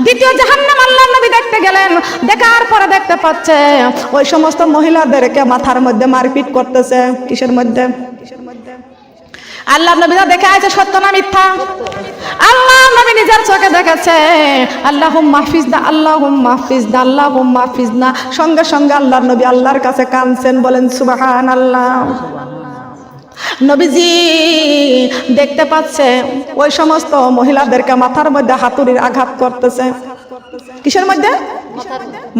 দ্বিতীয় জাহান্নাম আল্লাহর নবী দেখতে গেলেন, দেখার পরে দেখতে পাচ্ছে ওই সমস্ত মহিলাদেরকে মাথার মধ্যে মারপিট করতেছে। কিসের মধ্যে? আল্লাহর নবী দেখে আছে সত্য না মিথ্যা? আল্লাহর নবী নিজের চোখে দেখেছে। আল্লাহুম্মা হাফিজনা, আল্লাহুম্মা হাফিজনা, আল্লাহুম্মা হাফিজনা। সঙ্গে সঙ্গে আল্লাহর নবী আল্লাহর কাছে কাঁদছেন, বলেন সুবহানাল্লাহ। নবীজি দেখতে পাচ্ছে ওই সমস্ত মহিলাদেরকে মাথার মধ্যে হাতুড়ির আঘাত করতেছে। কিসের মধ্যে?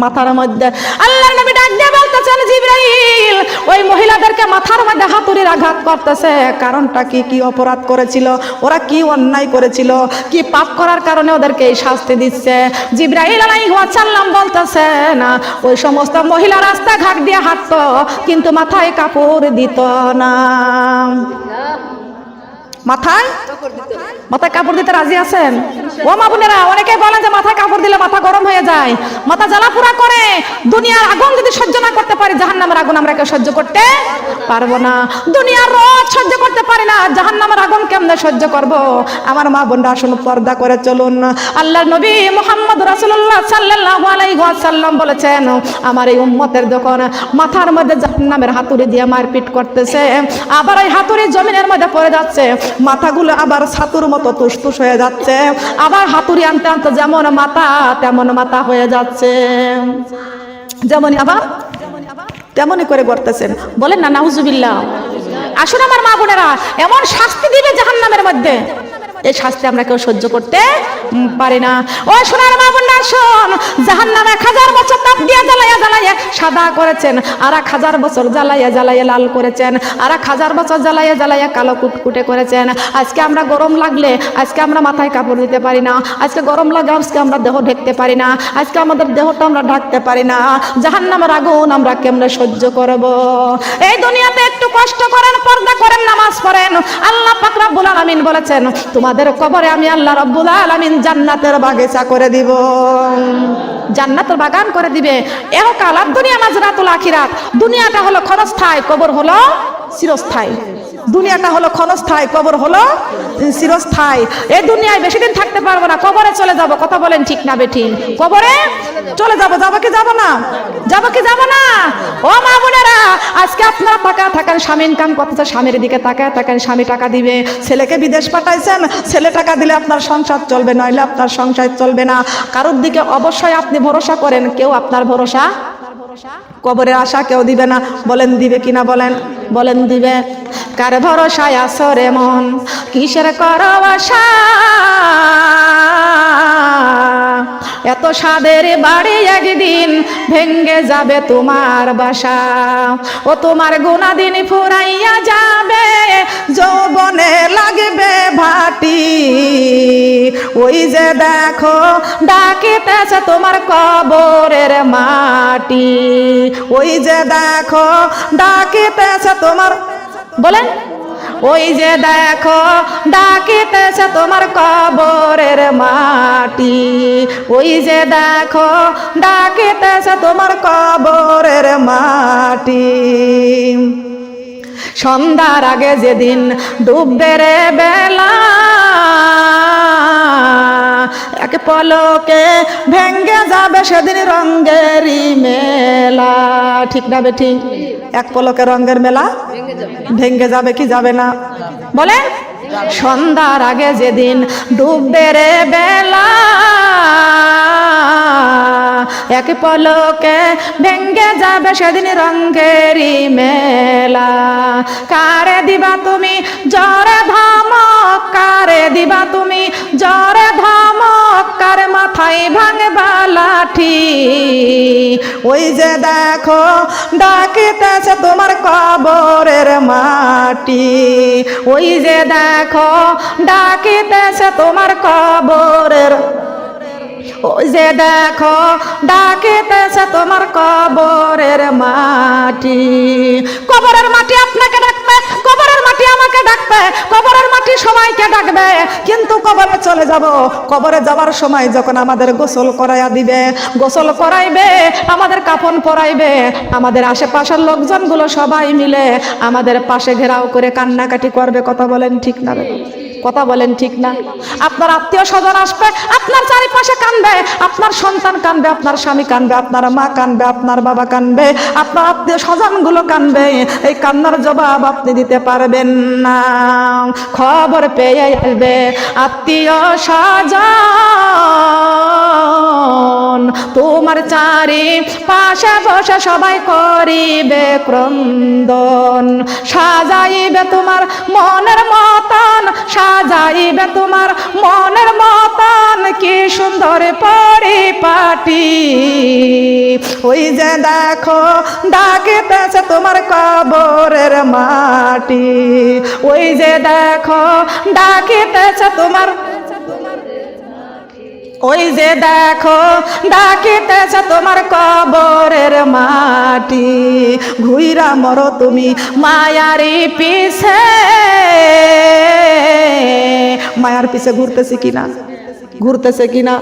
মাথার মধ্যে। আল্লাহর নবী ডাক দিয়ে বলতেছেন, জিবরাইল, ওই মহিলাদেরকে মাথার মধ্যে হাতুড়ির আঘাত করতেছে কারণটা কি? কি অপরাধ করেছিল ওরা? কি অন্যায় করেছিল? কি পাপ করার কারণে ওদেরকে এই শাস্তি দিচ্ছে? জিবরাইল আলাইহিস সালাম বলতেছেন, ওই সমস্ত মহিলা রাস্তাঘাট দিয়ে হাঁটতো কিন্তু মাথায় কাপড় দিত না। মাথায় কাপড় দিতে রাজি আছেন? ও মা বোনেরা, অনেকে বলেন যে মাথায় কাপড় দিলে মাথা গরম হয়ে যায়, মাথা জ্বালাপোড়া করে। দুনিয়ার আগুন যদি সহ্য না করতে পারি, জাহান্নামের আগুন আমরা কেউ সহ্য করতে পারবো না। দুনিয়ার রোদ সহ্য করতে পারি না, জাহান্নামের আগুন কেমনে সহ্য করব? আমার মা বোনরা আসুন, পর্দা করে চলুন। আল্লাহর নবী মুহাম্মদ রাসূলুল্লাহ সাল্লাল্লাহু আলাইহি ওয়াসাল্লাম বলেছেন, আমার এই উম্মতের যখন মাথার মধ্যে জাহান্নামের হাতুড়ি দিয়ে মারপিট করতেছে, আবার এই হাতুড়ি জমিনের মধ্যে পড়ে যাচ্ছে, মাথাগুলো আবার ছাতুর মতো তুসতুস হয়ে যাচ্ছে, আবার হাতুড়ি আনতে আনতে যেমন মাথা তেমন মাথা হয়ে যাচ্ছে, যেমনই আবার তেমনই করে করতেছেন। বলেন না নাউজুবিল্লাহ। আসুন আমার মা বোনেরা, এমন শাস্তি দিবে জাহান্নামের মধ্যে, এই শাস্তি আমরা কেউ সহ্য করতে পারি না। ও সোনার মা বোনরা, শোন, জাহান্নামে 1000 বছর তাপ দিয়ে জ্বালাইয়া জ্বালাইয়া সাদা করেছেন, আর 1000 বছর জ্বালাইয়া জ্বালাইয়া লাল করেছেন, আর 1000 বছর জ্বালাইয়া জ্বালাইয়া কালো কুটকুটে করেছেন। আজকে আমরা গরম লাগলে আজকে আমরা মাথায় কাপড় দিতে পারি না, আজকে গরম লাগে আজকে আমরা দেহ ঢেকতে পারি না, আজকে আমাদের দেহটা আমরা ঢাকতে পারি না। জাহান্নামের আগুন আমরা কেমনে সহ্য করব? এই দুনিয়াতে একটু কষ্ট করেন, পর্দা করেন, নামাজ পড়েন। আল্লাহ পাক রব্বুল আলামিন বলেছেন, তোমাদের কবরে আমি আল্লাহ রব্বুল আলামিন জান্নাতের বাগিচা করে দিব, জান্নাতের বাগান করে দিবে। ইহকাল আর দুনিয়া মাজরাতুল আখিরাত। দুনিয়াটা হলো ক্ষণস্থায়ী, কবর হলো চিরস্থায়ী। দুনিয়াটা হলো ক্ষণস্থায়ী, কবর হলো চিরস্থায়ী। এই দুনিয়ায় বেশি দিন থাকতে পারবো না, কবরে চলে যাব। কথা বলেন ঠিক না বেঠিক? কবরে চলে যাব। যাবো কি যাব না? যাবো কি যাব না? ও মা বোনেরা, আজকে আপনারা টাকা থাকেন, স্বামী ইনকাম করতেছে, স্বামীর দিকে তাকায় থাকেন, স্বামী টাকা দিবে। ছেলেকে বিদেশ পাঠাইছেন, ছেলে টাকা দিলে আপনার সংসার চলবে, নইলে আপনার সংসার চলবে না। কারোর দিকে অবশ্যই আপনি ভরসা করেন, কেউ আপনার ভরসা, কবরের আশা কেউ দিবে না। বলেন দিবে কিনা? বলেন, বলেন দিবে। কার ভরসায় আসরে মন, কিসের করো আশা? এত সাদের বাড়ি একদিন ভেঙ্গে যাবে তোমার বাসা। ও তোমার গুণাদিন ফুরাইয়া যাবে, যৌবনে লাগবে ভাটি। ওই যে দেখো ডাকিতেছে তোমার কবরের মাটি। ওই যে দেখো ডাকিতেছে তোমার, বলেন, ওই যে দেখো ডাকিতেছে তোমার কবরের মাটি। ওই যে দেখো ডাকিতেছে তোমার কবরের মাটি। সন্ধ্যার আগে যেদিন ডুববে রে বেলা, এক পলকে ভেঙ্গে যাবে সেদিন রঙেরই মেলা। ঠিক না বেঠিক? এক পলকে রঙের মেলা ভেঙ্গে যাবে কি যাবে না? বলেন, সন্ধ্যার আগে যেদিন ডুববে রে বেলা, এক পলকে ভেঙ্গে যাবে সেদিন রঙেরই মেলা। কারে দিবা তুমি জরে ধমক, কারে দিবা তুমি জরে ধমক, কার মাথায় ভাঙবা লাঠি। ওই যে দেখো ডাকিতেছে তোমার কবরের মাটি। ওই যে দেখো ডাকিতেছে তোমার কবরের, ওই যে দেখো ডাকিতেছে তোমার কবরের মাটি। কবরের মাটি আপনাকে ডাকবে, কবরের মাটি আমাকে ডাকবে, কবরের মাটি সবাইকে ডাকবে। কিন্তু কবরে চলে যাব, কবরে যাবার সময় যখন আমাদের গোসল করাইয়া দিবে, গোসল করাইবে, আমাদের কাফন পরাইবে, আমাদের আশেপাশের লোকজনগুলো সবাই মিলে আমাদের পাশে ঘেরাও করে কান্নাকাটি করবে। কথা বলেন ঠিক না? কথা বলেন ঠিক না? আপনার আত্মীয় স্বজন আসবে, আপনার চারিপাশে কাঁদবে, আপনার সন্তান কাঁদবে, আপনার স্বামী কাঁদবে, আপনার মা কাঁদবে, আপনার বাবা কাঁদবে, আপনার আত্মীয় স্বজন গুলো কাঁদবে। এই কান্নার জবাব আপনি দিতে পারবেন না। খবর পেয়ে আসবে আত্মীয় স্বজন, তোমার চারি পাশে বসে সবাই করিবে ক্রন্দন। সাজাইবে তোমার মনের মতন, সাজাইবে তোমার মনের মতন, কি সুন্দর পরিপাটি। ওই যে দেখো ডাকিতেছে তোমার কবরের মাটি, ওই যে দেখো ডাকিতেছে তোমার, ওই যে দেখো ডাকিতেছে তোমার কবরের মাটি। ঘুইরা মরো তুমি মায়ারি পিছে, মায়ার পিছে ঘুরতেছি কিনা, ঘুরতেছে কিনা?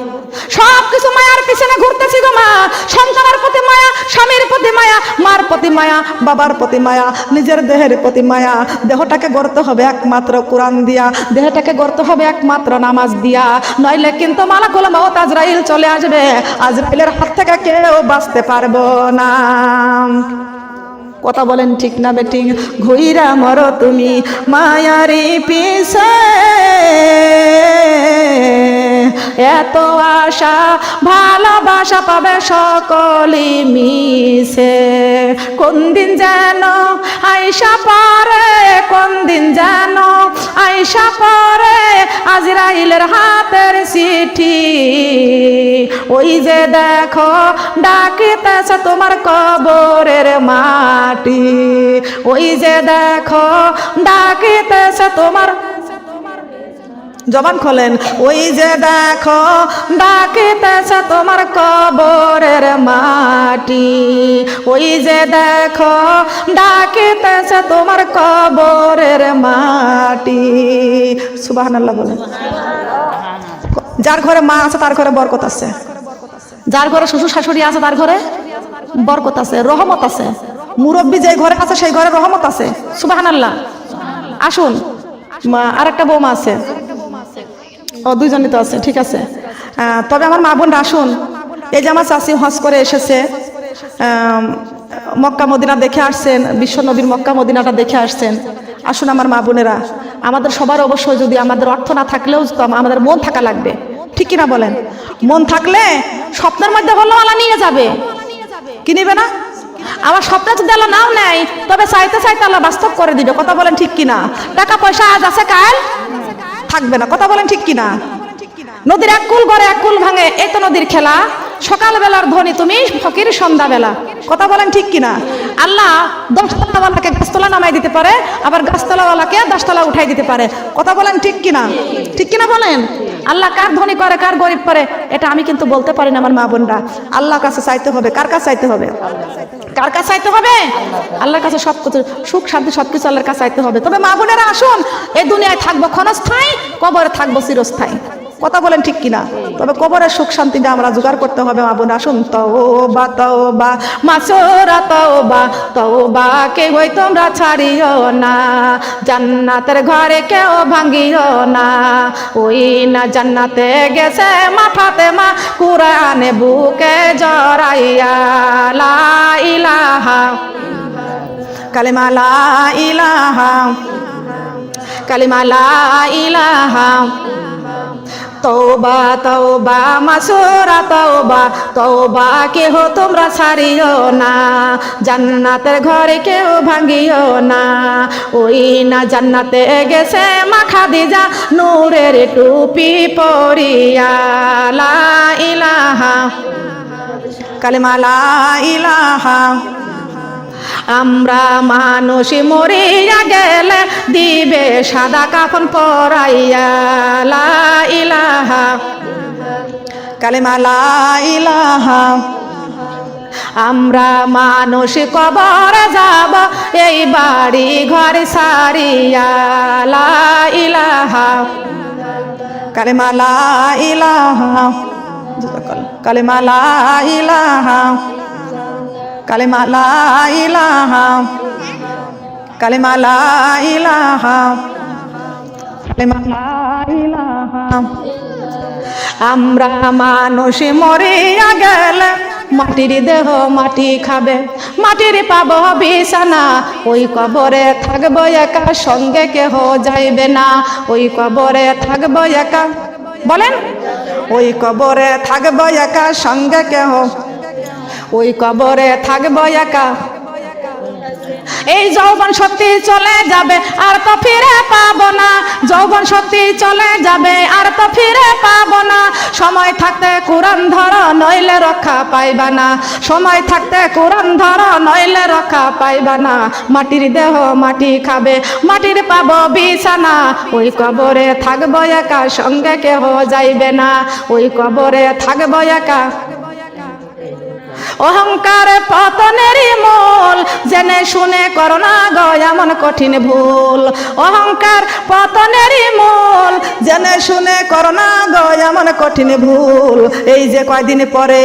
সব কিছু মায়ার পিছনে ঘুরতেছি গো মা। সন্তানের প্রতি মায়া, স্বামীর প্রতি মায়া, মার প্রতি মায়া, বাবার প্রতি মায়া, নিজের দেহের প্রতি মায়া। দেহটাকে গড়তে হবে একমাত্র কোরআন দিয়া, দেহটাকে গড়তে হবে একমাত্র নামাজ দিয়া, নইলে কিন্তু মালাকুল মউত আজরাইল চলে আসবে। আজরাইলের হাত থেকে কেউ বাঁচতে পারবো না। কথা বলেন ঠিক না বেটিং? ঘুইরা মরো তুমি মায়ারি পিছে, এত আশা ভালোবাসা পাবে সকলি মিশে। কোন দিন যেন আইসা পারে, কোন দিন যেন আইসা পারে আজরাইলের হাতের চিঠি। ওই যে দেখো ডাকিতেছে তোমার কবরের মাটি, ওই যে দেখো ডাকিতেছে তোমার, জবান খোলেন, ওই যে দেখো ডাকিতেছে তোমার কবরের মাটি, ওই যে দেখো ডাকিতেছে তোমার কবরের মাটি। সুবহানাল্লাহ বলেন। যার ঘরে মা আছে তার ঘরে বরকত আছে, যার ঘরে শ্বশুর শাশুড়ি আছে তার ঘরে বরকত আছে, রহমত আছে। মুরব্বী যে ঘরে আছে সেই ঘরে রহমত আছে। সুবহানাল্লাহ। আসুন, আরেকটা বৌমা আছে, ও দুইজনই তো আছে, ঠিক আছে। তবে আমার মা বোনরা আসুন, এই যে আমার চাচি হজ করে এসেছে, মক্কা মদিনা দেখে আসছেন, বিশ্ব নবীর মক্কা মদিনাটা দেখে আসছেন। আসুন আমার মা বোনেরা, আমাদের সবার অবশ্যই যদি আমাদের অর্থ না থাকলেও আমাদের মন থাকা লাগবে, ঠিক কিনা বলেন? মন থাকলে স্বপ্নের মধ্যে হলেও আল্লাহ নিয়ে যাবে, কি নিবে না? আমার স্বপ্ন যদি আল্লাহ নাও নেয়, তবে চাইতে চাইতে আল্লাহ বাস্তব করে দিবে। কথা বলেন ঠিক কিনা? টাকা পয়সা আজ আছে কাল থাকবে না। কথা বলেন ঠিক কিনা? নদীর এক কুল গড়ে এক কুল ভাঙে, এই তো নদীর খেলা। সকাল বেলার ধনী তুমি, ফকির সন্ধ্যা বেলা। কথা বলেন ঠিক কিনা? আল্লাহ 10 তলাওয়ালাকে গাছতলা নামাই দিতে পারে, আবার গাছতলাওয়ালাকে 10 তলা উঠাই দিতে পারে। কথা বলেন ঠিক কিনা? ঠিক কিনা বলেন? আল্লাহ কার ধনী করে কার গরিব করে এটা আমি কিন্তু বলতে পারি না। আমার মা বোনরা, আল্লাহর কাছে চাইতে হবে। কার কাছে চাইতে হবে? কার কাছে চাইতে হবে? আল্লাহর কাছে। সবকিছু সুখ শান্তি সবকিছু আল্লাহর কাছে চাইতে হবে। তবে মা বোনেরা আসুন, এই দুনিয়ায় থাকবো ক্ষণস্থায়ী, কবরে থাকবো চিরস্থায়ী। কথা বলেন ঠিক কিনা? তবে কবরের সুখ শান্তিটা আমরা জোগাড় করতে হবে। মা বোন আসুন, তওবা তওবা মাসুরা তওবা তওবা, কে হই তোমরা ছাড়িও না, জান্নাতের ঘরে কেউ ভাঙিও না। ওই না জান্নাতে গেছে মা ফাতেমা, কুরআনে বুকে জড়াইয়া, লা ইলাহা কালিমা লা ইলাহা, কালিমা লা ইলাহা, তওবা তওবা মাসুরা তওবা তওবা, কেহ তোমরা ছাড়িও না, জান্নাতের ঘরে কেউ ভাঙিও না। ওই না জান্নাতে গেছে মা খাদিজা, নূরের টুপি পরিয়া, লা ইলাহা কালিমা লা ইলাহা। আমরা মানুষ মরিয়া গেলে দিবে সাদা কাফন পরাইয়া, লা ইলাহা কালিমা লা ইলাহা। আমরা মানুষ কবরে যাব এই বাড়ি ঘর সারিয়া, লা ইলাহা কালিমা লা ইলাহা, কালিমা লা ইলাহা, কালিমা লা ইলাহা, কালিমা লা ইলাহা, কালিমা লা আমরা মানুষ মরিয়া গেলে মাটির দেহ মাটি খাবে, মাটির পাবো বিছানা, ওই কবরে থাকবো একা, সঙ্গে কেহ যাইবে না। ওই কবরে থাকবো একা, বলেন, ওই কবরে থাকবো একা, সঙ্গে কেহ, ওই কবরে থাকবো একা। এই যৌবন সত্যি চলে যাবে আর তো ফিরে পাবো না, যৌবন সত্যি চলে যাবে আর তো ফিরে পাবো না। সময় থাকতে কোরআন ধরো নইলে রক্ষা পাইবা না, সময় থাকতে কোরআন ধরো নইলে রক্ষা পাইবা না। মাটির দেহ মাটি খাবে, মাটির পাবো বিছানা, ওই কবরে থাকবো একা, সঙ্গে কেহ যাইবে না। ওই কবরে থাকবো একা। অহংকার পতনেরই মূল, জেনে শুনে করো না গো এমন কঠিন ভুল। অহংকার পতনেরই মূল, জেনে শুনে করো না গো এমন কঠিন ভুল। এই যে কয়দিন পরে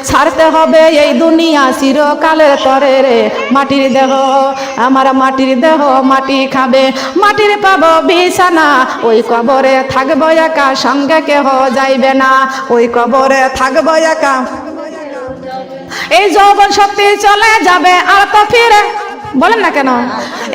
ছাড়তে হবে এই দুনিয়া চিরকালের তরে রে। মাটির দেহ আমার মাটির দেহ মাটি খাবে, মাটির পাবো বিছানা, ওই কবরে থাকবো একা, সঙ্গে কেহ যাইবে না। ওই কবরে থাকবো একা। এই যৌবন শক্তি চলে যাবে আর তো ফিরে, বলেন না কেন,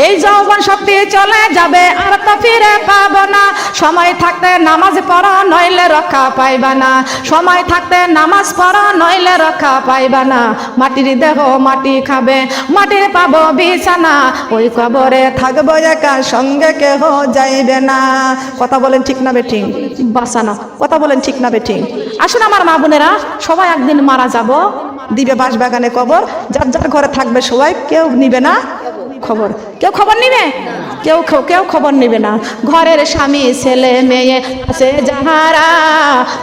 এই যৌবন শক্তি চলে যাবে আর তো ফিরে পাবো না। সময় থাকতে নামাজ পড়ো নইলে রক্ষা পাইবা না, সময় থাকতে নামাজ পড়ো নইলে রক্ষা পাইবা না। মাটির দেহ মাটি খাবে, মাটির পাবো বিছানা, ওই কবরে থাকবো একা, সঙ্গে কেহ যাইবে না। কথা বলেন ঠিক না বেঠিক? বাঁচানো কথা বলেন ঠিক না বেঠিক? আসুন আমার মা বোনেরা, সবাই একদিন মারা যাব, দিবে বাঁশ বাগানে কবর, যার যার ঘরে থাকবে সবাই, কেউ নিবে না খবর, কেউ খবর নিবে, কেউ খবর নিবে না। ঘরের স্বামী ছেলে মেয়ে আছে যাহারা,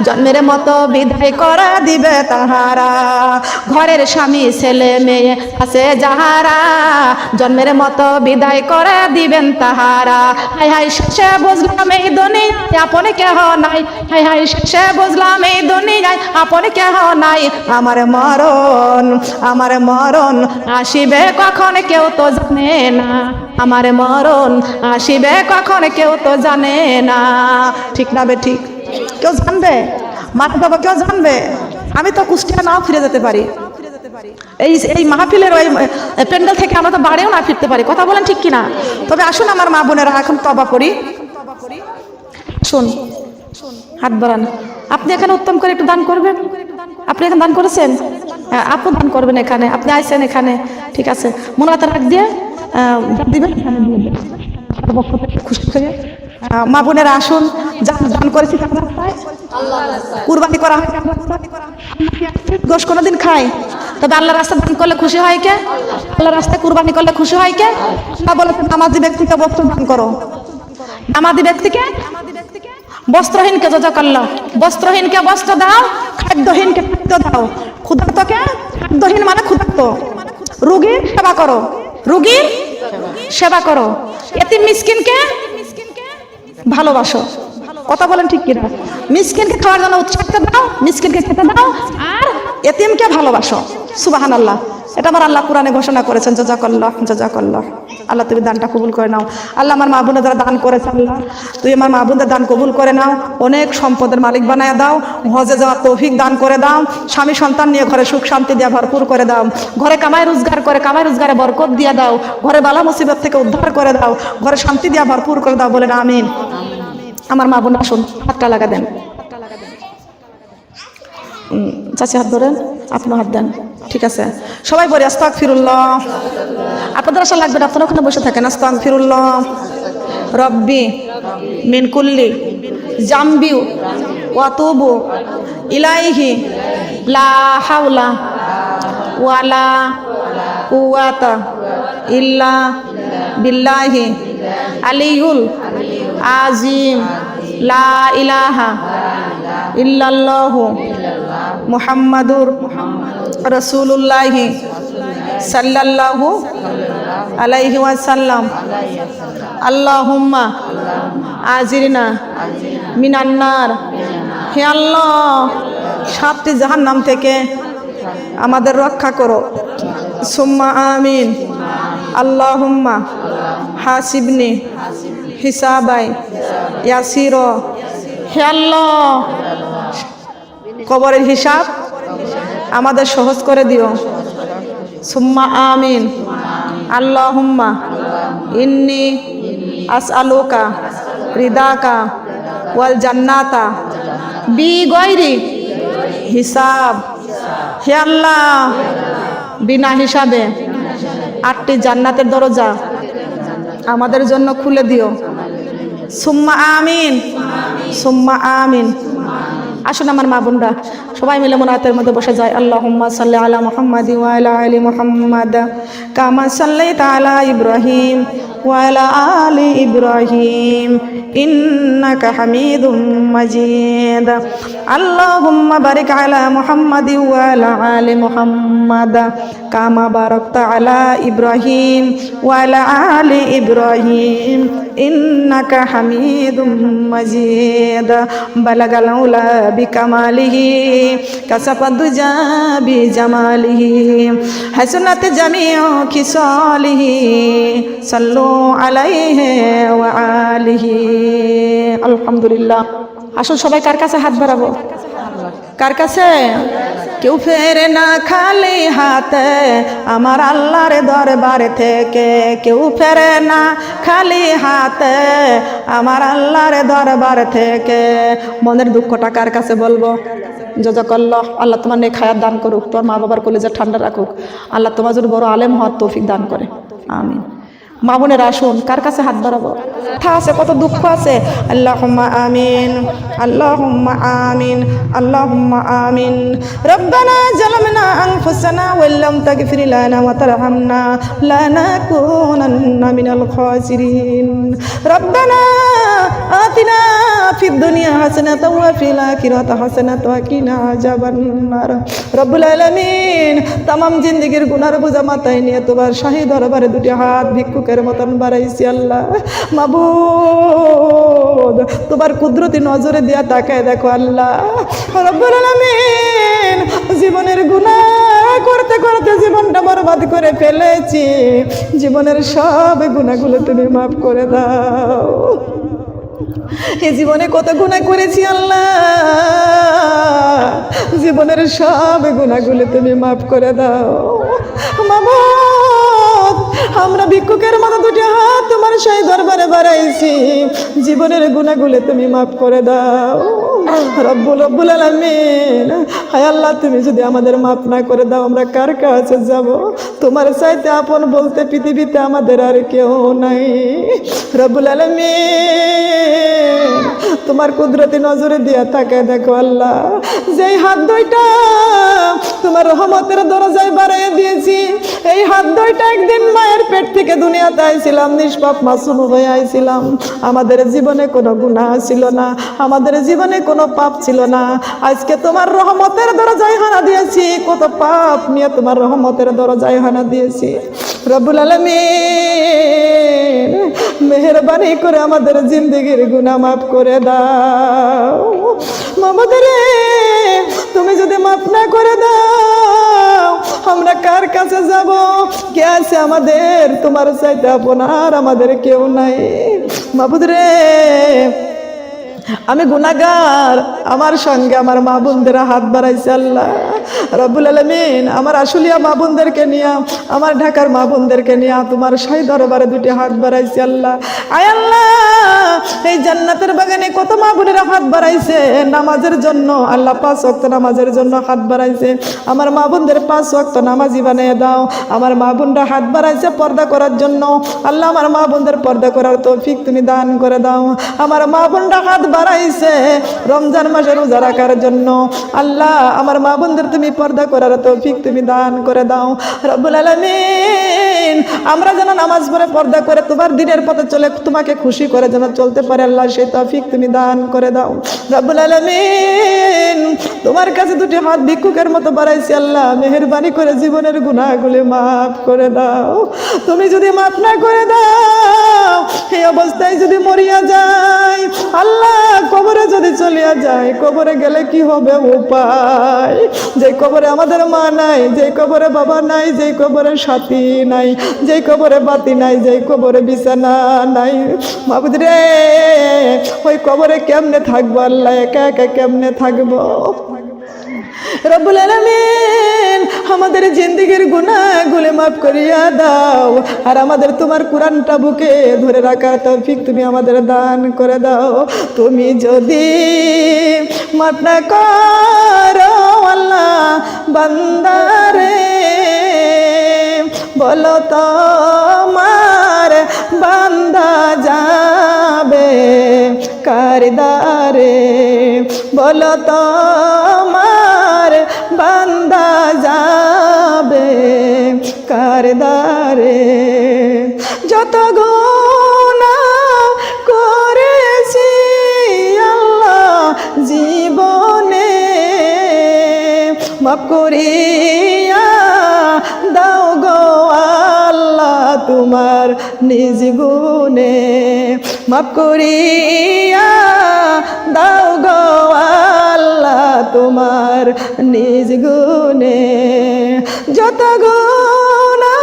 জন্মের মতো বিদায় করে দিবে তাহারা। ঘরের স্বামী ছেলে মেয়ে আছে যাহারা, জন্মের মতো বিদায় করে দিবেন তাহারা। হাই হাই শেষে বুঝলাম এই দুনিয়ায় আপন কেহ নাই, হাই হাই শেষে বুঝলাম এই দুনিয়ায় আপন কেহ নাই। আমার মরণ আসিবে কখন কেউ তো জানে না, আমার মরণ আসিবে কখন কেউ তো জানে না। ঠিক না বে ঠিক? কেউ জানবে? মাতা বাবা কেউ জানবে? আমি তো কুষ্টিয়া নাও ফিরে যেতে পারি, এই মাহফিলের ওই প্যান্ডেল থেকে আমরা তো বাড়িও না ফিরতে পারি। কথা বলেন ঠিক কিনা? তবে আসুন আমার মা বোনেরা, এখন তবা করি। শুন, হাত বাড়ান। আপনি এখানে উত্তম করে একটু দান করবেন। আপনি এখানে দান করেছেন, আপনি দান করবেন এখানে, আপনি আইছেন এখানে, ঠিক আছে। মনে হাতে রাখ দিয়ে দিবেন, খুশি হয়ে। মা বোনেরা আসুন, দান করেছি কুরবানি করা হয়, গোশ কোনোদিন খাই, তবে আল্লাহ রাস্তায় দান করলে খুশি হয় কে? আল্লাহ রাস্তায় কুরবানি করলে খুশি হয় কে? না বলেছেন নামাজি ব্যক্তিকে বস্ত্র দান করো, নামাজি ব্যক্তিকে, বস্ত্রহীনকে যজাকাল্লাহ, বস্ত্রহীনকে বস্ত্র দাও, খাদ্যহীনকে খাদ্য দাও, ক্ষুধার্তকে খাদ্যহীন মানে ক্ষুধার্ত, রোগীর সেবা করো, রোগীর সেবা করো, এতিম মিসকিনকে ভালোবাসো। কথা বলেন ঠিক কিনা? মিসকিনকে খাওয়ার জন্য উৎসাহ দাও, মিসকিনকে খেতে দাও, আর এতিমকে ভালোবাসো। সুবহানাল্লাহ। এটা আমার আল্লাহ কোরআনে ঘোষণা করেছেন। জাযাকাল্লাহ, জাযাকাল্লাহ। আল্লাহ তুমি দানটা কবুল করে নাও। আল্লাহ আমার মা বোনের যারা দান করেছে, আল্লাহ তুই আমার মা বোনদের দান কবুল করে নাও, অনেক সম্পদের মালিক বানায় দাও, হজে যাওয়ার তৌফিক দান করে দাও, স্বামী সন্তান নিয়ে ঘরে সুখ শান্তি দিয়ে ভরপুর করে দাও, ঘরে কামাই রোজগার করে কামাই রোজগারে বরকত দিয়ে দাও, ঘরে বালা মুসিবত থেকে উদ্ধার করে দাও, ঘরে শান্তি দিয়ে ভরপুর করে দাও, বলেন আমিন। আমার মা বোন আসুন, হাতটা লাগা দেন। চাচি হাত ধরেন, আপনি হাত দেন, ঠিক আছে। সবাই বলি আস্তাগফিরুল্লাহ। আপনাদের আশা লাগবে না, আপনারা ওখানে বসে থাকেন। আস্তাগফিরুল্লাহ রব্বি মিন কুল্লি জামবি ওয়া তুবু ইলাইহি লা হাওলা ওয়ালা কুওয়াতা ইল্লা বিল্লাহি আলিয়ুল আজিম। লা ইলাহা ইল্লাল্লাহু মুহাম্মাদুর রাসূলুল্লাহি সাল্লাল্লাহু আলাইহি ওয়াসাল্লাম। আল্লাহুম্মা আজিরনা মিনান নার। হে আল্লাহ, 7টি জাহান্নাম থেকে আমাদের রক্ষা করো। সুম্মা আমিন। আল্লাহুম্মা হাসিবনি হিসাবাই ইয়াসির। হে আল্লাহ কবরের হিসাব আমাদের সহজ করে দিও। সুম্মা আমিন। আল্লাহুম্মা ইন্নি আসআলুকা রিদাকা ওয়াল জান্নাতা বিগয়রি হিসাব। হে আল্লাহ বিনা হিসাবে 8টি জান্নাতের দরজা আমাদের জন্য খুলে দিও। সুম্মা আমিন, সুম্মা আমিন। আসুন আমার মা বোনরা সবাই মিলে মুনাজাতের মধ্যে বসে যায়। আল্লাহুম্মা সাল্লি আলা মুহাম্মাদি ওয়া আলা আলি মুহাম্মাদ কামা সাল্লাইতা আলা ইব্রাহিম ওয়া আলা আলি ইব্রাহিম ইন্নাকা হামিদুম মাজিদ। আল্লাহুম্মা বারিক আলা মুহাম্মাদি ওয়া আলা আলি মুহাম্মাদ কামা বারাকতা আলা ইব্রাহিম ওয়া আলা আলি ইব্রাহিম ইন্নাকা হামিদুম মাজিদ। বালাগাল উলা বিকামালিহি কাসাফাদ দুজা বিজামালিহি হাসনাত জামিউ খিসালিহি সাল্লু আলাইহি ওয়া আলিহি। আলহামদুলিল্লাহ। আসল সবাই কার কাছে হাত বাড়াবো? কার কাছে? কেউ ফেরে না খালি হাতে আমার আল্লাহর দরবার থেকে, কেউ ফেরে না খালি হাতে আমার আল্লাহর দরবার থেকে। মনের দুঃখটা কার কাছে বলবো? জাযাকাল্লাহ। আল্লাহ তোমার নেক হায়াত দান করুক, তোমার মা বাবার কলিজা ঠান্ডা রাখুক। আল্লাহ তোমার জন্য বড় আলেম হওয়ার তৌফিক দান করে। আমিন। মা বোনের আসুন কার কাছে হাত বাড়াবো? কথা আছে, কত দুঃখ আছে। আল্লাহুম্মা আমিন, আল্লাহুম্মা আমিন, আল্লাহুম্মা আমিন। রব্বানা জালামনা আনফুসানা ওয়া লাম তাগফির লানা ওয়া তারহামনা লানাকুনান্না মিনাল খাসিরিন। রব্বানা আতিনা ফিদ দুনিয়া হাসানাতাও ওয়া ফিল আখিরাতি হাসানাতাও ওয়া কিনা আযাবান নার। রব্বুল আলামিন तमाम জিন্দেগীর গুনার বোঝা মাথায় নিয়ে তোমার শাহী দরবারে দুটি হাত ভিক্ষুকের মতন বাড়াইছি। আল্লাহ মাবুদ তোমার কুদরতি নজরে দিয়া তাকায় দেখো। আল্লাহ রব্বুল আলামিন জীবনের গুনাহ করতে করতে জীবনটা বরবাদ করে ফেলেছি। জীবনের সব গুনাহগুলো তুমি মাফ করে দাও। এই জীবনে কত গুনাহ করেছি আল্লাহ, জীবনের সব গুনাহগুলো তুমি মাফ করে দাও। মাবুদ আমরা ভিক্ষুকের মতো দুটি হাত তোমার সেই দরবারে বাড়াইছি। জীবনের গুনাহগুলো তুমি মাফ করে দাও। রব্বুল আলামিন হায় আল্লাহ তুমি যদি আমাদের মাফ না করে দাও আমরা কার কাছে যাব? তোমার চাইতে আপন বলতে পৃথিবীতে আমাদের আর কেউ নাই। রব্বুল আলামিন তোমার কুদরতি নজরে দিয়া তাকায় দেখো। আল্লাহ যেই হাত দুইটা তোমার রহমতের দরজায় বাড়াইয়া দিয়েছি, এই হাত দুইটা একদিন মায়ের পেট থেকে দুনিয়াতে আইছিলাম, নিষ্পাপ মাসুম হয়ে আইছিলাম। আমাদের জীবনে কোনো গুনাহ ছিল না, আমাদের জীবনে কোনো পাপ ছিল না। আজকে তোমার রহমতের দরজায় হানা দিয়েছি, কত পাপ নিয়ে তোমার রহমতের দরজায় হানা দিয়েছি। রব্বুল আলামিন মেহেরবানি করে আমাদের জিন্দেগির গুনাহ মাফ করে দাও। মাবুদ রে তুমি যদি মাফ না করে দাও আমরা কার কাছে যাব? কে আছে আমাদের তোমার চাইতে আপনার? আমাদের কেউ নাই। মাবুদ রে আমি গুনাহগার, আমার সঙ্গে আমার মা বোনদেরা হাত বাড়াইছে। আল্লাহ রব্বুল আলামিন আমার আশুলিয়া মা বোনদেরকে নিয়ে, আমার ঢাকার মা বোনদেরকে নিয়ে তোমার শাহী দরবারে দুটি হাত বাড়াইছে। আল্লাহ আয় আল্লাহ এই জান্নাতের বাগানে কত মা বোনেরা হাত বাড়াইছে নামাজের জন্য। আল্লাহ 5 ওয়াক্ত নামাজের জন্য হাত বাড়াইছে। আমার মা বোনদের 5 ওয়াক্ত নামাজি বানিয়ে দাও। আমার মা বোনরা হাত বাড়াইছে পর্দা করার জন্য। আল্লাহ আমার মা বোনদের পর্দা করার তৌফিক তুমি দান করে দাও। আমার মা বোনরা হাত বাড়াইছে রমজান মাসে রোজা রাখার জন্য। আল্লাহ আমার মা বোনদের তুমি পর্দা করার তৌফিক তুমি দান করে দাও। রব্বুল আলামিন আমরা যেন নামাজ পড়ে পর্দা করে তোমার দিনের পথে চলে তোমাকে খুশি করে যেন চলতে পারে। আল্লাহ সেই তৌফিক তুমি দান করে দাও। রব্বুল আলামিন তোমার কাছে দুটি হাত ভিক্ষুকের মতো বাড়াইছি। আল্লাহ মেহেরবানি করে জীবনের গুনাহগুলি মাফ করে দাও। তুমি যদি মাফ না করে দাও এই অবস্থায় যদি মরিয়া যায় আল্লাহ কবরে যদি চলিয়া যায়, কবরে গেলে কি হবে উপায়? যে কবরে আমাদের মা নাই, যে কবরে বাবা নাই, যে কবরে সাথী নাই, যে কবরে বাতি নাই, যে কবরে বিছানা নাই, মাবুদ রে ওই কবরে কেমনে থাকবো আল্লাহ? একা একা কেমনে থাকবো? রব্বুল আলামিন আমাদের জিন্দেগির গুনাহগুলো মাফ করিয়া দাও, আর আমাদের তোমার কোরআনটা বুকে ধরে রাখার তৌফিক তুমি আমাদের দান করে দাও। তুমি যদি মাফ না করো আল্লাহ বান্দারে, বলো তোমার বান্দা যাবে কার দ্বারে? বলো তোমার বান্দা যাবে কার দ্বারে? যত গুনাহ করেছি আল্লাহ জীবনে, মাফ করিয়া দাও গো আল্লাহ তোমার নিজ গুণে, মাফ করিয়া দাও গো আল্লাহ তোমার নিজ গুণে। যত গুনাহ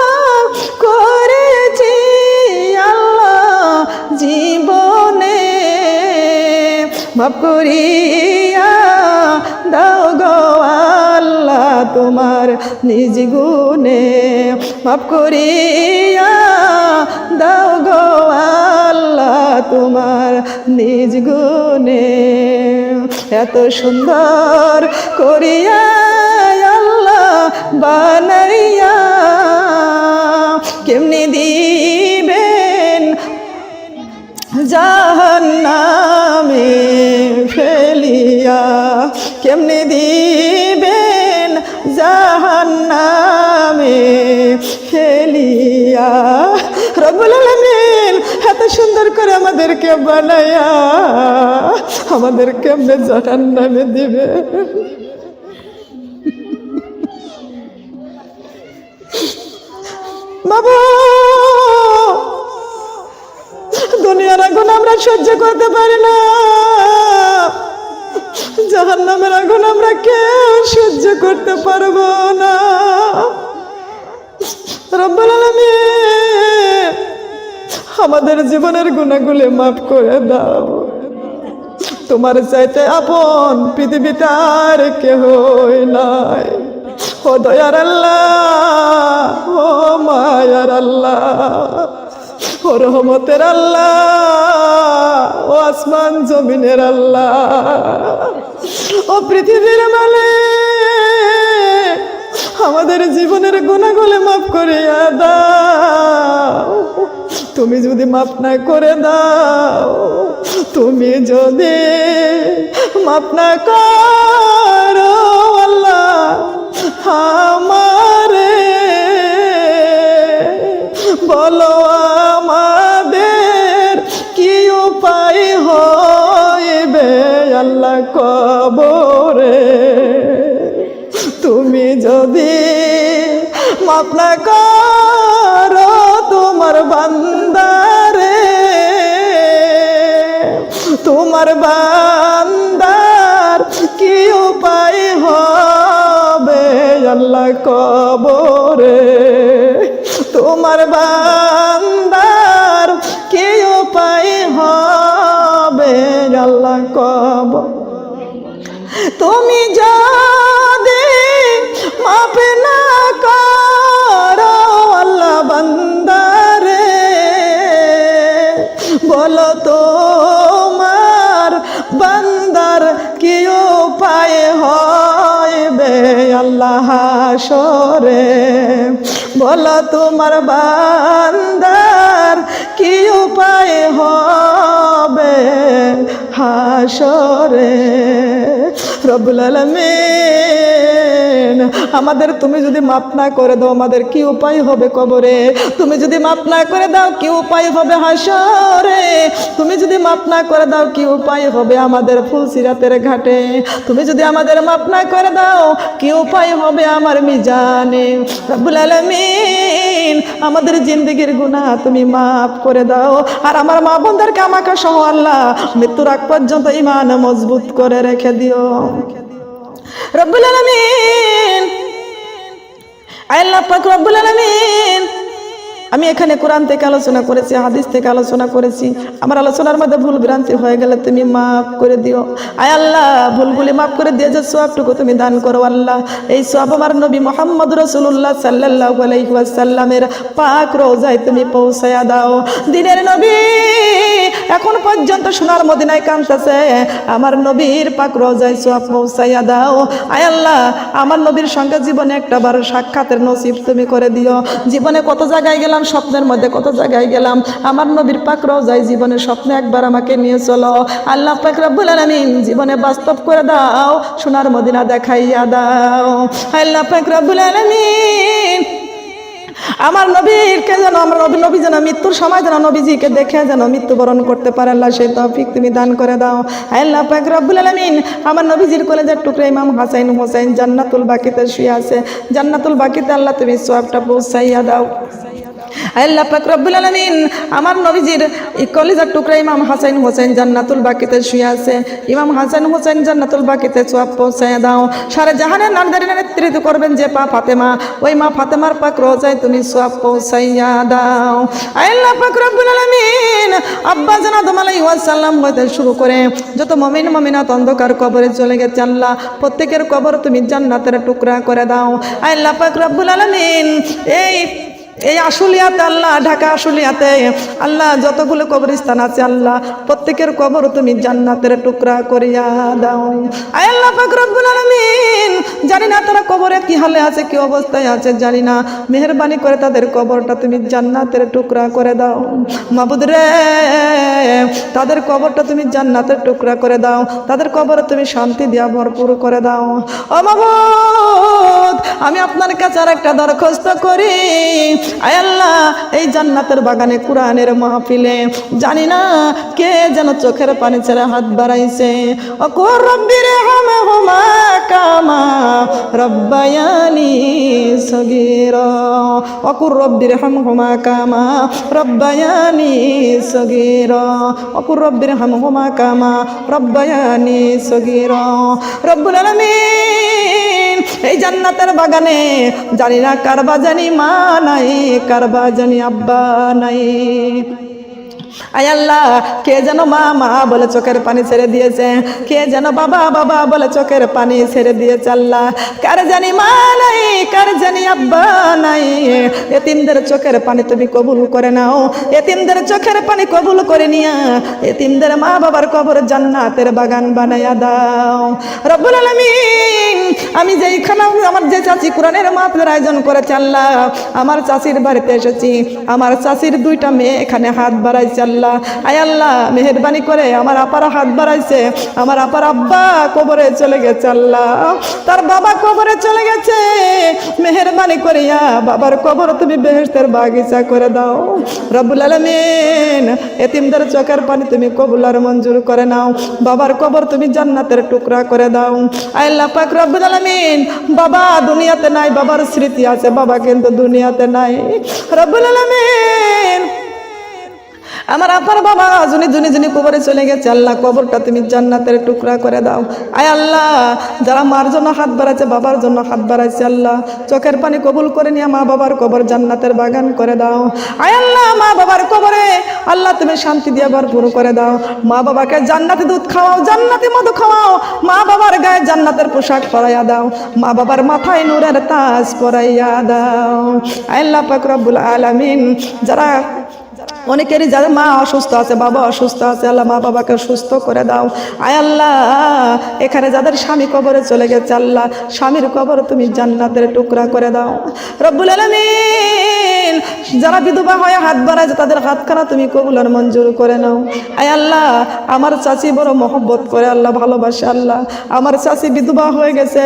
করেছি আল্লাহ জীবনে, মাফ করিয়া দাও গো আল্লাহ তোমার নিজ গুণে, মাফ করিয়া দাও গো আল্লাহ তোমার নিজ গুণে। এত সুন্দর করিয়া আল্লাহ বানাইয়া কেমনি দিবেন জাহান্নামে ফেলিয়া, কেমনি দিবেন জাহান্নামে ফেলিয়া। রব্বুল আলামিন এত সুন্দর করে আমাদেরকে বানায়া আমাদের কেমনে জাহান্নামে দিবে? বাবা দুনিয়ার আগুন আমরা সহ্য করতে পারি না, জাহান্নামের আগুন আমরা কেউ সহ্য করতে পারবো না। রব্বুল আলামিন আমাদের জীবনের গুনাহগুলো মাফ করে দাও। তোমার চাইতে আপন পৃথিবীতে আর কেউ নাই। ও দয়ার আল্লাহ, ও মায়ার আল্লাহ, ও রহমতের আল্লাহ, ও আসমান জমিনের আল্লাহ, ও পৃথিবীর মালিক, আমাদের জীবনের গুনাহগুলো মাফ করিয়া দাও। তুমি যদি মাফ না করে দাও, তুমি যদি মাফ না করো আল্লাহ আমারে, বলো আমাদের কি উপায় হইবে আল্লাহ কবরে? তুমি যদি মাফ না করো তোমার বান্দারে, তোমার বান্দার কি উপায় হবে আল্লাহ কবরে? তোমার বান্দার কি উপায় হবে আল্লাহ কবরে? তুমি যদি মাফ না করো আল্লাহ বান্দারে, বলো তোমার বান্দার কি উপায় হইবে আল্লাহ হাসরে? বলো তোমার বান্দার কি উপায় হবে হাসরে? রব্বুল আলামিন আমাদের তুমি যদি মাফ না করে দাও আমাদের কি উপায় হবে কবরে? তুমি যদি মাফ না করে দাও কি উপায় হবে হাসরে? তুমি যদি মাফ না করে দাও কি উপায় হবে আমাদের ফুলসিরাতের ঘাটে? তুমি যদি আমাদের মাফ না করে দাও কি উপায় হবে আমার মিজানে? রব্বুল আলামিন আমাদের জিন্দেগির গুনাহ তুমি মাফ করে দাও। আর আমার মা বোনদেরকে আমাকে সহ আল্লাহ মৃত্যুর আগ পর্যন্ত ঈমান মজবুত করে রেখে দিও রব্বুল আলামিন। আল্লাহ পাক রব্বুল আলামিন, আমি এখানে কোরআন থেকে আলোচনা করেছি, হাদিস থেকে আলোচনা করেছি। আমার আলোচনার মধ্যে ভুল ভ্রান্তি হয়ে গেলে তুমি মাফ করে দিও। আয় আল্লাহ, ভুলগুলি মাফ করে দিয়ে যে সওয়াবটুকু তুমি দান করো আল্লাহ, এই সওয়াব আমার নবী মুহাম্মদ রাসূলুল্লাহ সাল্লাল্লাহু আলাইহি ওয়াসাল্লামের পাক রওজায় তুমি পৌঁছায়া দাও। দিনের নবী এখন পর্যন্ত সোনার মদিনায় কাঁদতেছে, আমার নবীর পাক রওজায় সওয়াব পৌঁছায়া দাও। আয় আল্লাহ, আমার নবীর সঙ্গে জীবনে একটাবার সাক্ষাতের নসিব তুমি করে দিও। জীবনে কত জায়গায় গেলাম, স্বপ্নের মধ্যে কত জায়গায় গেলাম, আমার নবীর পাক রওজায় জীবনের স্বপ্নে একবার আমাকে নিয়ে চলো আল্লাহ পাক রব্বুল আলামিন, জীবনে বাস্তব করে দাও, সোনার মদিনা দেখাইয়া দাও আল্লাহ পাক রব্বুল আলামিন। আমার নবীকে যেন আমার নবী যেন মৃত্যুর সময় যেন নবীজিকে দেখে যেন মৃত্যুবরণ করতে পারে আল্লাহ, সেই তৌফিক তুমি দান করে দাও আল্লাহ পাক রব্বুল আলামিন। আমার নবীজির কলেজের টুকরা ইমাম হাসান হোসেন জান্নাতুল বাকিতে শুয়ে আছে, জান্নাতুল বাকিতে আল্লাহ তুমি সওয়াবটা পৌঁছাইয়া দাও আল্লাহ পাক রব্বুল আলামিন। আমার নবীজির কলিজার টুকরা ইমাম হাসান হোসেন জান্নাতুল বাকিতে শুয়ে আছে, ইমাম হাসান হোসেন জান্নাতুল বাকিতে সওয়াব পৌঁছায়া দাও। সারা জাহানের নামদারির নেতৃত্ব করবেন যে পা ফাতেমা, ওই মা ফাতেমার পাক রওজায় তুমি সওয়াব পৌঁছাইয়া দাও আল্লাহ পাক রব্বুল আলামিন। আব্বা জান আদম আলাইহিস সালাম হতে শুরু করে যত মুমিন মুমিনাত অন্ধকার কবরে চলে গেছে আল্লাহ, প্রত্যেকের কবর তুমি জান্নাতের টুকরা করে দাও আল্লাহ পাক রব্বুল আলামিন। এই আশুলিয়াতে আল্লাহ, ঢাকা আশুলিয়াতে আল্লাহ যতগুলো কবরস্থান আছে আল্লাহ, প্রত্যেকের কবর তুমি জান্নাতের টুকরা করিয়া দাও আল্লাহ পাক রব্বুল আলামিন। জানি না তারা কবরে কি হালে আছে, কি অবস্থায় আছে জানি না, মেহেরবানি করে তাদের কবরটা তুমি জান্নাতের টুকরা করে দাও মাবুদ রে, তাদের কবরটা তুমি জান্নাতের টুকরা করে দাও, তাদের কবরে তুমি শান্তি দিয়া ভরপুর করে দাও ও মাবুদ। আমি আপনার কাছে আর একটা দরখাস্ত করি, আয় আল্লাহ, এই জান্নাতের বাগানে কোরআনের মাহফিলে জানি না কে যেন চোখের পানি ছেড়ে হাত বাড়াইছে। ও কুর রব্বির হামহুমা কামা রব্বায়ানি সগীরা, ও কুর রব্বির হামহুমা কামা রব্বায়ানি সগীরা, ও কুর রব্বির হামহুমা কামা রব্বায়ানি সগীরা। রব্বুল আলামিন, এই জান্নাতের বাগানে জানি না কারবা জানি মা নাই, কারবা জানি আব্বা নাই। আয় আল্লাহ, কে যেন মা মা বলে চোখের পানি ছেড়ে দিয়েছে, কে যেন বাবা বাবা বলে চোখের পানি ছেড়ে দিয়েছে আল্লাহ। কার জানি মা নাই, কার জানি আব্বা নাই, এতিমদের চোখের পানি তুমি কবুল করে নাও, এতিমদের চোখের পানি কবুল করে নিয়া এতিমদের মা বাবার কবর জান্নাতের বাগান বানাইয়া দাও রব্বুল আলামিন। আমি যেইখানে আমার যে চাচি কোরআনের মাহফিলের আয়োজন করেছে আল্লাহ, আমার চাচির বাড়িতে এসেছি, আমার চাচির দুইটা মেয়ে এখানে হাত বাড়াইছে আল্লাহ। আয় আল্লাহ, মেহেরবানি করে আমার আপারা হাত বাড়াইছে, আমার আপার আব্বা কবরে চলে গেছে আল্লাহ, তার বাবা কবরে চলে গেছে, মেহেরবানি করিয়া বাবার কবর তুমি বেহেশতের বাগিচা করে দাও রব্বুল আলামিন। এতিমদের চোখের পানি তুমি কবুল আর মঞ্জুর করে নাও, বাবার কবর তুমি জান্নাতের টুকরা করে দাও আল্লাহ পাক রব্বুল আলামিন। বাবা দুনিয়াতে নাই, বাবার স্মৃতি আছে, বাবা কিন্তু দুনিয়াতে নাই রব্বুল আলামিন। আমার আপার বাবা জুনি কবরে চলে গেছে আল্লাহ, কবরটা তুমি জান্নাতের টুকরা করে দাও আয় আল্লাহ। যারা মার জন্য হাত বাড়াইছে, বাবার জন্য হাত বাড়াইছে আল্লাহ, চোখের পানি কবুল করে নিয়ে মা বাবার কবর জান্নাতের বাগান করে দাও আয় আল্লাহ। মা বাবার কবরে আল্লাহ তুমি শান্তি দিয়ে ভরপুর করে দাও, মা বাবাকে জান্নাতি দুধ খাওয়াও, জান্নাতি মধু খাওয়াও, মা বাবার গায়ে জান্নাতের পোশাক পরাইয়া দাও, মা বাবার মাথায় নূরের তাজ পরাইয়া দাও আল্লাহ পাক রব্বুল আলামিন। যারা অনেকেরই যাদের মা অসুস্থ আছে, বাবা অসুস্থ আছে, আল্লাহ মা বাবাকে সুস্থ করে দাও। আয় আল্লাহ, এখানে যাদের স্বামী কবরে চলে গেছে, আল্লাহ স্বামীর কবর তুমি জান্নাতের টুকরা করে দাও রব্বুল আলামিন। যারা বিধবা হয়ে হাত বাড়ায় তাদের হাতখানা তুমি কবুল আর মঞ্জুর করে নাও। আয় আল্লাহ, আমার চাচি বড় মহব্বত করে, আল্লাহ ভালোবাসে। আল্লাহ আমার চাচি বিধবা হয়ে গেছে,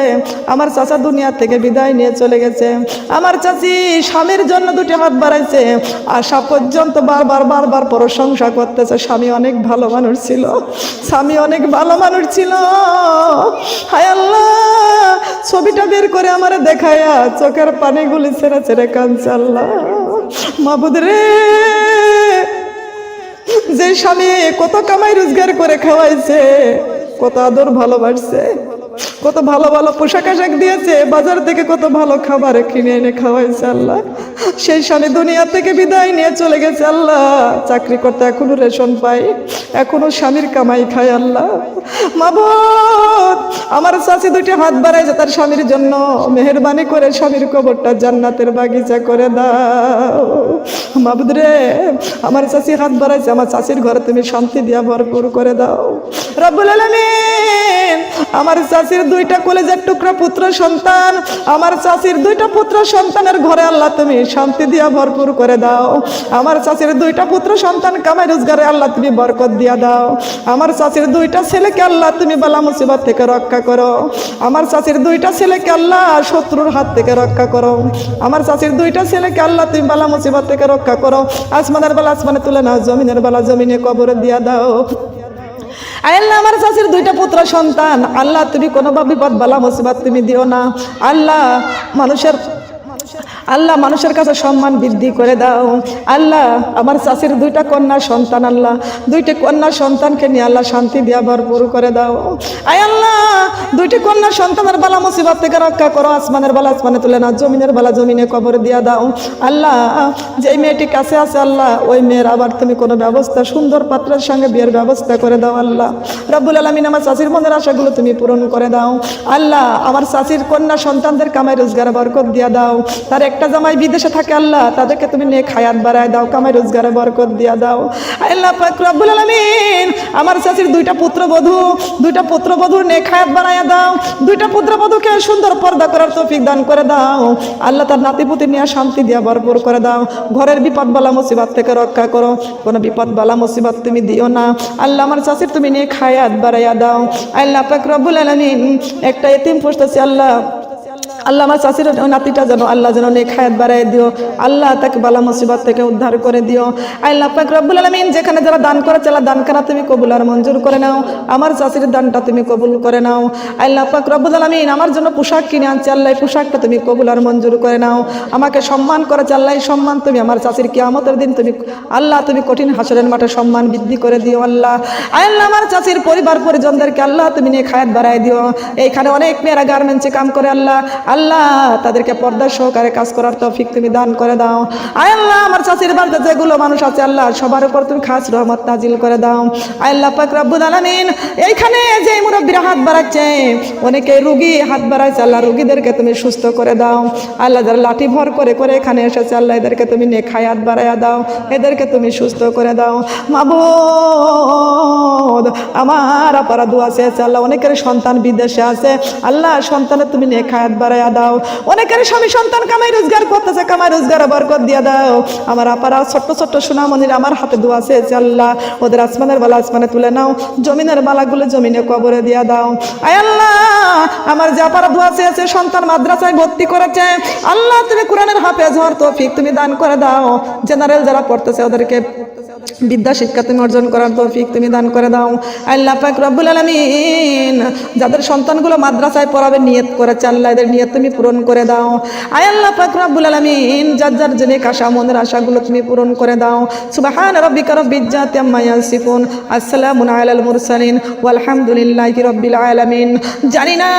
আমার চাচা দুনিয়া থেকে বিদায় নিয়ে চলে গেছে। আমার চাচি স্বামীর জন্য দুটি হাত বাড়াইছে, আশা পর্যন্ত বারবার প্রশংসা করতেছে। স্বামী অনেক ভালো মানুষ ছিল, স্বামী অনেক ভালো মানুষ ছিল। হায় আল্লাহ, ছবিটা বের করে আমার দেখায়া চোখের পানিগুলি ছেড়ে ছেড়ে কাঁদছে। আল্লাহ মাবুদ রে, যে স্বামী কত কামাই রোজগার করে খাওয়াইছে, কত আদর ভালোবাসছে, কত ভালো ভালো পোশাক আশাক দিয়েছে, বাজার থেকে কত ভালো খাবার কিনে এনে খাওয়াইছে, আল্লাহ সেই স্বামী দুনিয়া থেকে বিদায় নিয়ে চলে গেছে। আল্লাহ চাকরি করতে এখনো রেশন পাই, এখনো স্বামীর কামাই খায়। আল্লাহ মাবুদ, আমার চাচি দুটি হাত বাড়াইছে তার স্বামীর জন্য, মেহেরবানি করে স্বামীর কবরটা জান্নাতের বাগিচা করে দাও মাবুদ রে। আমার চাচি হাত বাড়াইছে, আমার চাচির ঘরে তুমি শান্তি দিয়া ভরপুর করে দাও রব্বুল আলামিন। আমার চাচির দুইটা কলেজের টুকরা পুত্র সন্তান, আমার চাচির দুইটা পুত্র সন্তানের ঘরে আল্লাহ তুমি শান্তি দিয়া ভরপুর করে দাও। আমার চাচির দুইটা পুত্র সন্তান কামাই রোজগারে আল্লাহ তুমি বরকত দিয়া দাও। আমার চাচির দুইটা ছেলেকে আল্লাহ তুমি বালা মুসিবত থেকে রক্ষা করো। আমার চাচির দুইটা ছেলেকে আল্লাহ শত্রুর হাত থেকে রক্ষা করো। আমার চাচির দুইটা ছেলেকে আল্লাহ তুমি বালা মুসিবত থেকে রক্ষা করো। আসমানের বেলা আসমানে তুলে নাও, জমিনের বেলা জমিনে কবরে দিয়া দাও। আল্লাহ আমার চাচির দুইটা পুত্র সন্তান, আল্লাহ তুমি কোনো বিপদ বালা মুসিবত তুমি দিও না। আল্লাহ মানুষের কাছে সম্মান বৃদ্ধি করে দাও। আল্লাহ আমার চাচির দুইটা কন্যা সন্তান, আল্লাহ দুইটি কন্যা সন্তানকে নিয়ে আল্লাহ শান্তি দিয়া ভরপুর করে দাও। আয় আল্লাহ, দুইটি কন্যা সন্তানের বালা মুসিবত থেকে রক্ষা করো। আসমানের বালা আসমানে তুলে না, জমিনের বালা জমিনে কবর দিয়া দাও। আল্লাহ যে মেয়েটি কাছে আছে, আল্লাহ ওই মেয়ের আবার তুমি কোনো ব্যবস্থা, সুন্দর পাত্রের সঙ্গে বিয়ের ব্যবস্থা করে দাও। আল্লাহ রব্বুল আলামিন, আমার চাচির মনের আশাগুলো তুমি পূরণ করে দাও। আল্লাহ আমার চাচির কন্যা সন্তানদের কামাই রোজগারে বরকত দিয়া দাও। তার একটা জামাই বিদেশে থাকে, আল্লাহ তাদেরকে তুমি নেক হায়াত বাড়ায় দাও, কামাই রোজগারে বরকত দিয়া দাও। আল্লাহ পাক রব্বুল আলামিন, আমার চাচির দুইটা পুত্রবধূর নেক হায়াত বাড়ায় দাও। দুইটা পুত্রবধূকে সুন্দর পর্দা করার তৌফিক দান করে দাও। আল্লাহ তার নাতিপুতি নিয়ে শান্তি দিয়া ভরপুর করে দাও। ঘরের বিপদ বালা মুসিবত থেকে রক্ষা করো, কোনো বিপদ বালা মুসিবত তুমি দিও না। আল্লাহ আমার চাচির তুমি নেক হায়াত বাড়াইয়া দাও। আল্লাহ পাক রব্বুল আলামিন, একটা এতিম পুষতেছে, আল্লাহ আমার চাচির নাতিটা যেন আল্লাহ যেন নেক হায়াত বাড়াই দিও। আল্লাহ তাকে বালা মুসিবত থেকে উদ্ধার করে দিও। আল্লাহ পাক রব্বুল আলামিন, যেখানে যারা দান করেছে আল্লাহ দান করা তুমি কবুল আর মঞ্জুর করে নাও। আমার চাচির দানটা তুমি কবুল করে নাও। আল্লাহ পাক রব্বুল আলামিন, আমার জন্য পোশাক কিনে আনছে, আল্লাহ পোশাকটা তুমি কবুল আর মঞ্জুর করে নাও। আমাকে সম্মান করেছে, আল্লাহ সম্মান তুমি আমার চাচির কিয়ামতের দিন তুমি আল্লাহ তুমি কঠিন হাসরের মাঠে সম্মান বৃদ্ধি করে দিও। আল্লাহ আমার চাচির পরিবার পরিজনদেরকে আল্লাহ তুমি নেক হায়াত বাড়াই দিও। এইখানে অনেক মেয়েরা গার্মেন্টসে কাম করে, আল্লাহ তাদেরকে পর্দা সহকারে কাজ করার তৌফিক তুমি দান করে দাও। আল্লাহ আমার চাচির বাড়িতে যেগুলো মানুষ আছে, আল্লাহ সবার উপর তুমি খাস রহমত নাজিল করে দাও। আল্লাহ পাক রব্বুল আলামিন, এইখানে যে মুরব্বীরা হাত বাড়াচ্ছে, অনেকে রুগী হাত বাড়াইছে, আল্লাহ রুগীদেরকে তুমি সুস্থ করে দাও। আল্লাহ যারা লাঠি ভর করে এখানে এসেছে, আল্লাহ এদেরকে তুমি নেক হায়াত বাড়াইয়া দাও, এদেরকে তুমি সুস্থ করে দাও। মাবুদ আমার আপারা দোয়া চেয়েছে, আল্লাহ অনেকের সন্তান বিদেশে আছে, আল্লাহ সন্তানের তুমি নেক হায়াত বাড়াইয়া দাও। অনেকের স্বামী সন্তান কামাই রোজগার করতেছে, কামাই রোজগারে বরকত দিয়া দাও। আমার আপারা ছোট্ট ছোট্ট সোনামণির আমার হাতে দোয়া চেয়েছে, আল্লাহ ওদের আসমানের বালা আসমানে তুলে নাও, জমিনের বালাগুলো জমিনে কবরে দিয়া দাও। আয় আল্লাহ আমার যে আপারা দোয়া চেয়েছে, সন্তান মাদ্রাসায় ভর্তি করেছে, আল্লাহ তুমি কোরআনের হাফেজ হওয়ার তৌফিক তুমি দান করে দাও। জেনারেল যারা পড়তেছে ওদেরকে বিদ্যা শিক্ষা তুমি অর্জন করার তৌফিক তুমি দান করে দাও। আল্লাহ পাক রব্বুল আলামিন, যাদের সন্তানগুলো মাদ্রাসায় পড়াবে নিয়ত করেছে, আল্লাহ এদের নিয়ত তুমি পূরণ করে দাও। আল্লাহ পাক রব্বুল আলামিন, যার যার জেনে আশা মনের আশাগুলো তুমি পূরণ করে দাও। সুবহান রাব্বিকা রাব্বিল ইজ্জাতি আম্মা ইয়াসিফুন, আসসালামু আলাল মুরসালিন, ওয়ালহামদুলিল্লাহি রাব্বিল আলামিন। জানি না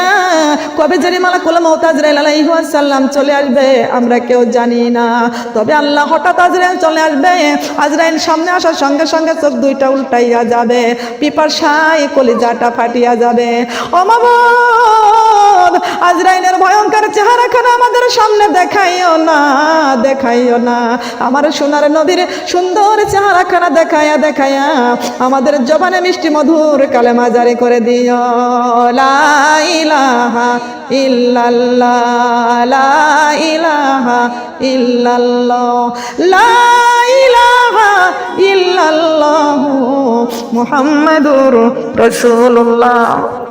কবে জানি মালাকুল মউত আজরাইল আলাইহিস সালাম চলে আসবে, আমরা কেউ জানি না। তবে আল্লাহ হঠাৎ আজরাইল চলে আসবে, আজরাইল সামনে আসার সঙ্গে সঙ্গে চোখ দুইটা উল্টাইয়া যাবে, পিপাসায় কলিজাটা ফাটিয়া যাবে। ও মাবুদ, আজরাইলের ভয়ঙ্কর চেহারাখানা আমাদের আমার সামনে দেখাইও না, দেখাইও না। আমার সোনার নবীর সুন্দর চেহারাখানা দেখায়া দেখায়া আমাদের জবানে মিষ্টি মধুর কালেমা জারি করে দিও। লা ইলাহা ইল্লাল্লাহ, লা ইলাহা ইল্লাল্লাহ, লা ইলাহা ইল্লাল্লাহ মুহাম্মাদুর রাসূলুল্লাহ।